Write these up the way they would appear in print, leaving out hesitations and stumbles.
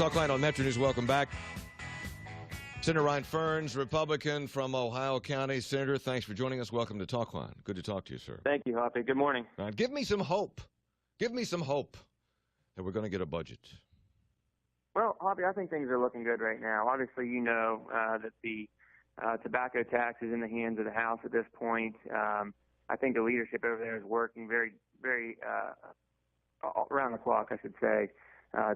Talkline on Metro News. Welcome back. Senator Ryan Ferns, Republican from Ohio County. Senator, thanks for joining us. Welcome to Talkline. Good to talk to you, sir. Thank you, Hoppy. Good morning. Give me some hope. Give me some hope that we're going to get a budget. Well, Hoppy, I think things are looking good right now. Obviously, you know that the tobacco tax is in the hands of the House at this point. I think the leadership over there is working very around the clock, I should say,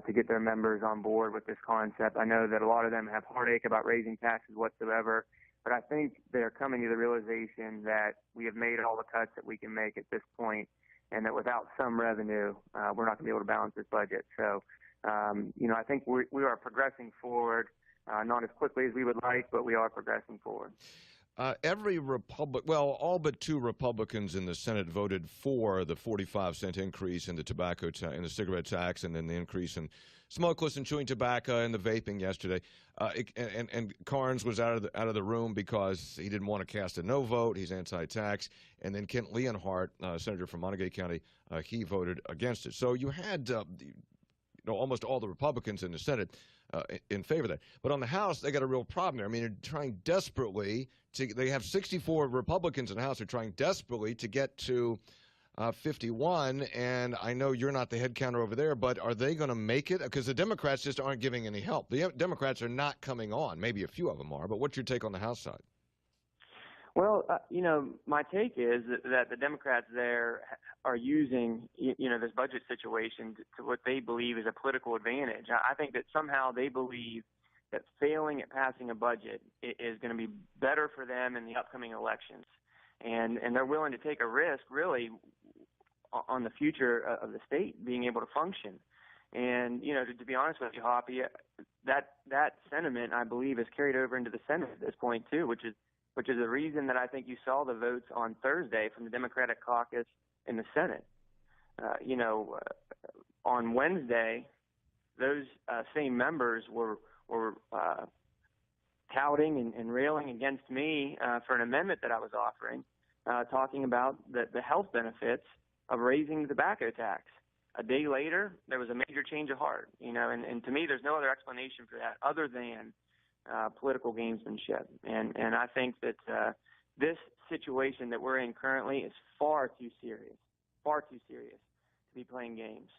to get their members on board with this concept. I know that a lot of them have heartache about raising taxes whatsoever, but I think they're coming to the realization that we have made all the cuts that we can make at this point, and that without some revenue, we're not going to be able to balance this budget. So, I think we are progressing forward, not as quickly as we would like, but we are progressing forward. All but two Republicans in the Senate voted for the 45-cent increase in the tobacco in the cigarette tax, and then the increase in smokeless and chewing tobacco and the vaping yesterday. And Carnes was out of the room because he didn't want to cast a no vote. He's anti-tax. And then Kent Leonhardt, senator from Montague County, he voted against it. So you had almost all the Republicans in the Senate in favor of that. But on the House, they got a real problem there. I mean, they're trying desperately they have 64 Republicans in the House. They're trying desperately to get to 51. And I know you're not the head counter over there, but are they going to make it? Because the Democrats just aren't giving any help. The Democrats are not coming on. Maybe a few of them are. But what's your take on the House side? Well, my take is that the Democrats there are using, this budget situation to what they believe is a political advantage. I think that somehow they believe that failing at passing a budget is going to be better for them in the upcoming elections. And they're willing to take a risk, really, on the future of the state being able to function. And, to be honest with you, Hoppy, that sentiment, I believe, is carried over into the Senate at this point, too, which is the reason that I think you saw the votes on Thursday from the Democratic caucus in the Senate. On Wednesday, those same members were touting and railing against me for an amendment that I was offering, talking about the health benefits of raising the tobacco tax. A day later, there was a major change of heart, and to me, there's no other explanation for that other than political gamesmanship. And I think that this situation that we're in currently is far too serious to be playing games.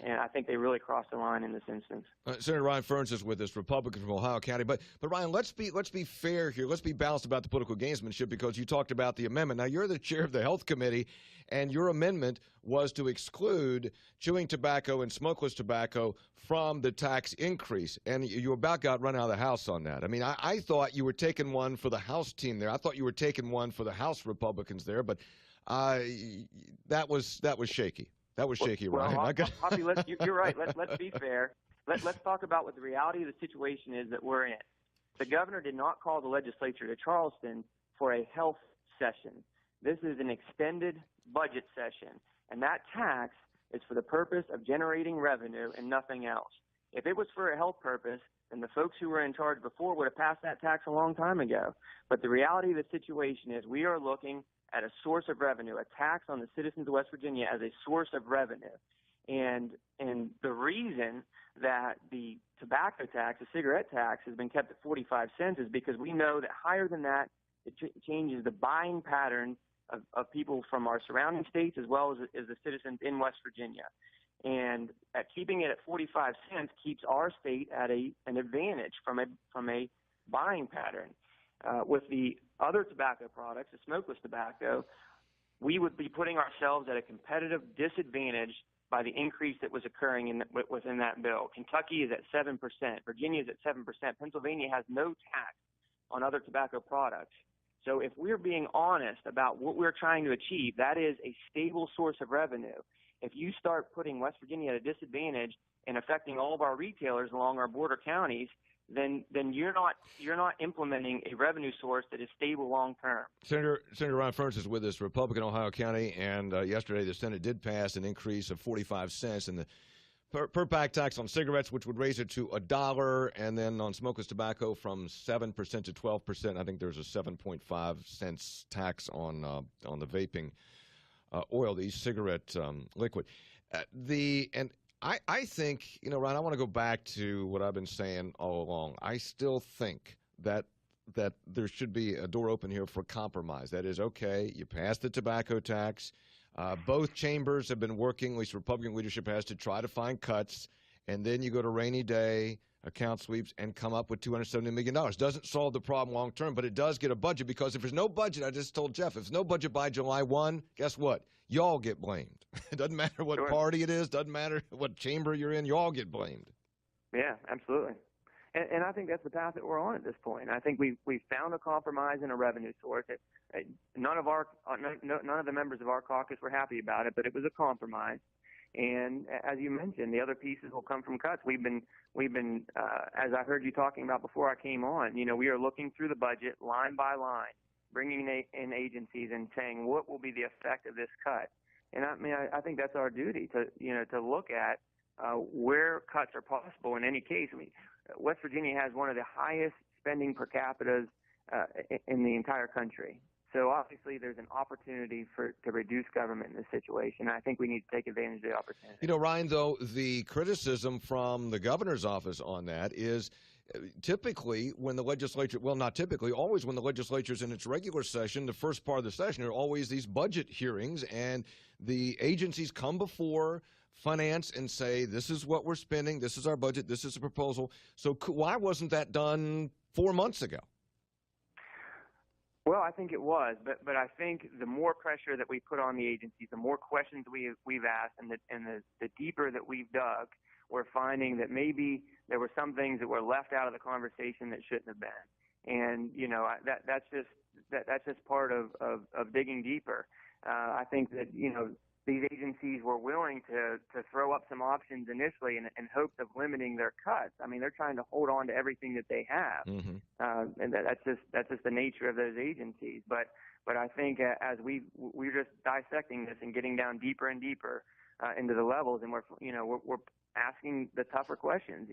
And I think they really crossed the line in this instance. Senator Ryan Ferns is with us, Republican from Ohio County. But Ryan, let's be fair here. Let's be balanced about the political gamesmanship, because you talked about the amendment. Now, you're the chair of the Health Committee, and your amendment was to exclude chewing tobacco and smokeless tobacco from the tax increase. And you about got run out of the House on that. I mean, I thought you were taking one for the House team there. I thought you were taking one for the House Republicans there, but that was shaky. That was shaky, Ryan. Hoppy, you're right. Let's be fair. Let's talk about what the reality of the situation is that we're in. The governor did not call the legislature to Charleston for a health session. This is an extended budget session, and that tax is for the purpose of generating revenue and nothing else. If it was for a health purpose, then the folks who were in charge before would have passed that tax a long time ago. But the reality of the situation is we are looking at a source of revenue, a tax on the citizens of West Virginia as a source of revenue. And the reason that the tobacco tax, the cigarette tax, has been kept at 45 cents is because we know that higher than that, it changes the buying pattern of people from our surrounding states as well as the citizens in West Virginia. And keeping it at 45 cents keeps our state at an advantage from a buying pattern. With the other tobacco products, the smokeless tobacco, we would be putting ourselves at a competitive disadvantage by the increase that was occurring within that bill. Kentucky is at 7%. Virginia is at 7%. Pennsylvania has no tax on other tobacco products. So if we're being honest about what we're trying to achieve, that is a stable source of revenue. If you start putting West Virginia at a disadvantage and affecting all of our retailers along our border counties, then you're not implementing a revenue source that is stable long term. Senator Ryan Ferns is with us, Republican, Ohio County, and yesterday the Senate did pass an increase of 45 cents in the per pack tax on cigarettes, which would raise it to $1, and then on smokeless tobacco from 7% to 12%. I think there's a 7.5 cents tax on the vaping oil, the cigarette liquid. And I think, Ryan, I want to go back to what I've been saying all along. I still think that there should be a door open here for compromise. That is, okay, you pass the tobacco tax. Both chambers have been working, at least Republican leadership has, to try to find cuts. And then you go to rainy day, account sweeps, and come up with $270 million. Doesn't solve the problem long term, but it does get a budget, because if there's no budget, I just told Jeff, if there's no budget by July 1, guess what? Y'all get blamed. It doesn't matter what party it is, doesn't matter what chamber you're in, you all get blamed. Yeah, absolutely. And I think that's the path that we're on at this point. I think we've found a compromise in a revenue source. None of the members of our caucus were happy about it, but it was a compromise. And as you mentioned, the other pieces will come from cuts. We've been as I heard you talking about before I came on, we are looking through the budget line by line, bringing in agencies and saying what will be the effect of this cut. And I think that's our duty to look at where cuts are possible in any case. West Virginia has one of the highest spending per capita in the entire country. So obviously there's an opportunity to reduce government in this situation. I think we need to take advantage of the opportunity. Ryan, though, the criticism from the governor's office on that is typically when the legislature, well, not typically, always when the legislature's in its regular session, the first part of the session are always these budget hearings, and the agencies come before finance and say, this is what we're spending, this is our budget, this is a proposal. So why wasn't that done 4 months ago? Well, I think it was, but I think the more pressure that we put on the agencies, the more questions we've asked, and the deeper that we've dug, we're finding that maybe there were some things that were left out of the conversation that shouldn't have been. And that's just part of digging deeper. I think that these agencies were willing to throw up some options initially in hopes of limiting their cuts. I mean, they're trying to hold on to everything that they have, and that's just the nature of those agencies. But I think as we're just dissecting this and getting down deeper and deeper into the levels, and we're asking the tougher questions.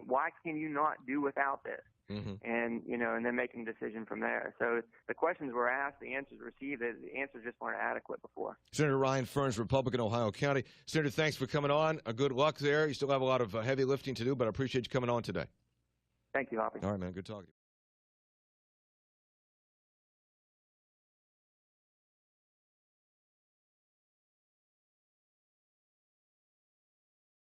Why can you not do without this? And then making a decision from there. So the questions were asked, the answers received, the answers just weren't adequate before. Senator Ryan Ferns, Republican, Ohio County. Senator, thanks for coming on. Good luck there. You still have a lot of heavy lifting to do, but I appreciate you coming on today. Thank you, Hoppy. All right, man. Good talking.